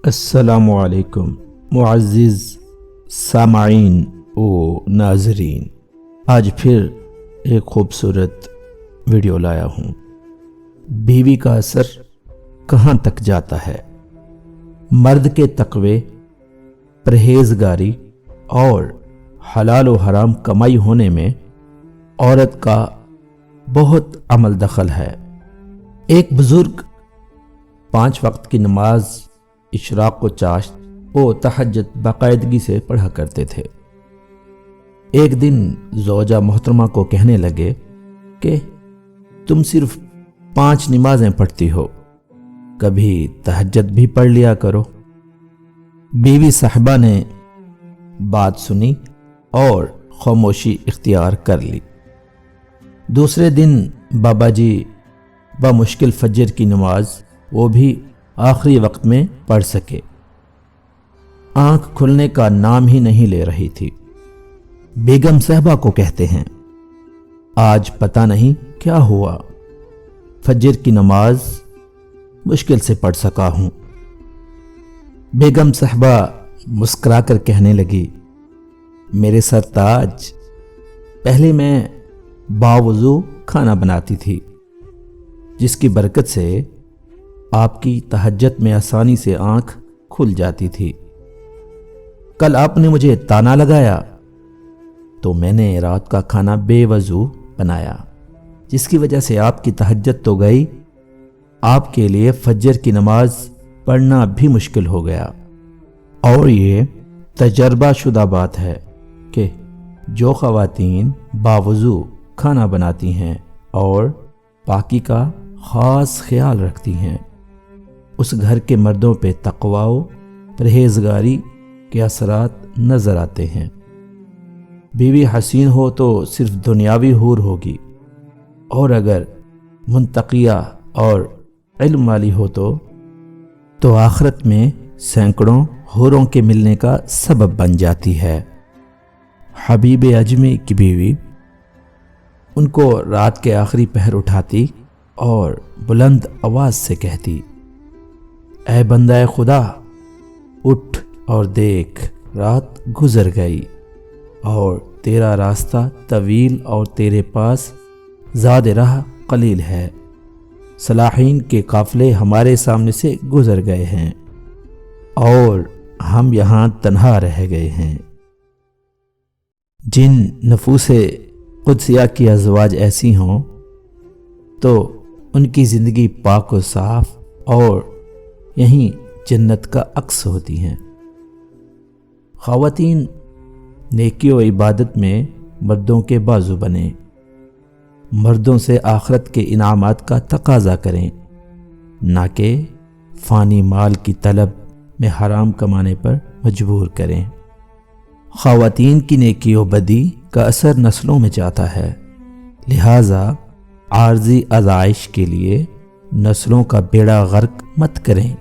السلام علیکم معزز سامعین و ناظرین، آج پھر ایک خوبصورت ویڈیو لایا ہوں۔ بیوی کا اثر کہاں تک جاتا ہے؟ مرد کے تقوی، پرہیزگاری اور حلال و حرام کمائی ہونے میں عورت کا بہت عمل دخل ہے۔ ایک بزرگ 5 وقت کی نماز، اشراق و چاشت و تہجد باقاعدگی سے پڑھا کرتے تھے۔ ایک دن زوجہ محترمہ کو کہنے لگے کہ تم صرف 5 نمازیں پڑھتی ہو، کبھی تہجد بھی پڑھ لیا کرو۔ بیوی صاحبہ نے بات سنی اور خاموشی اختیار کر لی۔ دوسرے دن بابا جی بمشکل فجر کی نماز، وہ بھی آخری وقت میں پڑھ سکے۔ آنکھ کھلنے کا نام ہی نہیں لے رہی تھی۔ بیگم صاحبہ کو کہتے ہیں، آج پتہ نہیں کیا ہوا، فجر کی نماز مشکل سے پڑھ سکا ہوں۔ بیگم صاحبہ مسکرا کر کہنے لگی، میرے سرتاج، پہلے میں باوضو کھانا بناتی تھی، جس کی برکت سے آپ کی تہجد میں آسانی سے آنکھ کھل جاتی تھی۔ کل آپ نے مجھے تانا لگایا تو میں نے رات کا کھانا بے وضو بنایا، جس کی وجہ سے آپ کی تہجد تو گئی، آپ کے لیے فجر کی نماز پڑھنا بھی مشکل ہو گیا۔ اور یہ تجربہ شدہ بات ہے کہ جو خواتین باوضو کھانا بناتی ہیں اور پاکی کا خاص خیال رکھتی ہیں، اس گھر کے مردوں پہ تقوی و پرہیزگاری کے اثرات نظر آتے ہیں۔ بیوی حسین ہو تو صرف دنیاوی حور ہوگی، اور اگر منتقیہ اور علم والی ہو تو آخرت میں سینکڑوں حوروں کے ملنے کا سبب بن جاتی ہے۔ حبیب اجمی کی بیوی ان کو رات کے آخری پہر اٹھاتی اور بلند آواز سے کہتی، اے بندہ خدا، اٹھ اور دیکھ، رات گزر گئی اور تیرا راستہ طویل اور تیرے پاس زاد راہ قلیل ہے۔ صالحین کے قافلے ہمارے سامنے سے گزر گئے ہیں اور ہم یہاں تنہا رہ گئے ہیں۔ جن نفوس قدسیہ کی ازواج ایسی ہوں تو ان کی زندگی پاک و صاف اور یہیں جنت کا عکس ہوتی ہیں۔ خواتین نیکی و عبادت میں مردوں کے بازو بنیں، مردوں سے آخرت کے انعامات کا تقاضا کریں، نہ کہ فانی مال کی طلب میں حرام کمانے پر مجبور کریں۔ خواتین کی نیکی و بدی کا اثر نسلوں میں جاتا ہے، لہٰذا عارضی آزائش کے لیے نسلوں کا بیڑا غرق مت کریں۔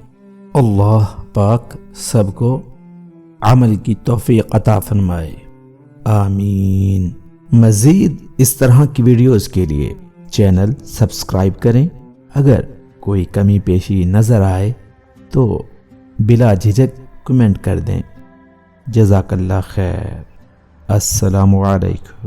اللہ پاک سب کو عمل کی توفیق عطا فرمائے، آمین۔ مزید اس طرح کی ویڈیوز کے لیے چینل سبسکرائب کریں۔ اگر کوئی کمی پیشی نظر آئے تو بلا جھجک کمنٹ کر دیں۔ جزاک اللہ خیر۔ السلام علیکم۔